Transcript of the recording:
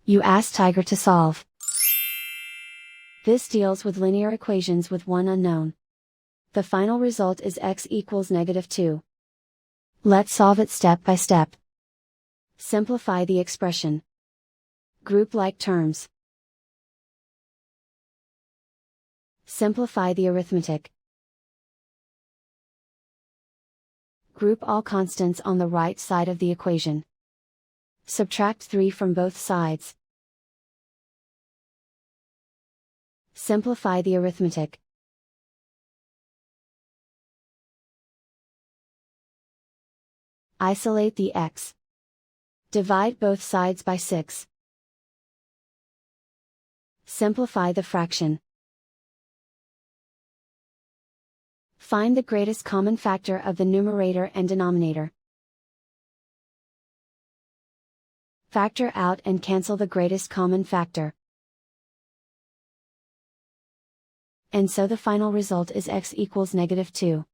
You ask Tiger to solve. This deals with linear equations with one unknown. The final result is x equals -2. Let's solve it step by step. Simplify the expression. Group like terms. Simplify the arithmetic. Group all constants on the right side of the equation. Subtract 3 from both sides. Simplify the arithmetic. Isolate the x. Divide both sides by 6. Simplify the fraction. Find the greatest common factor of the numerator and denominator. Factor out and cancel the greatest common factor. And so the final result is x equals -2.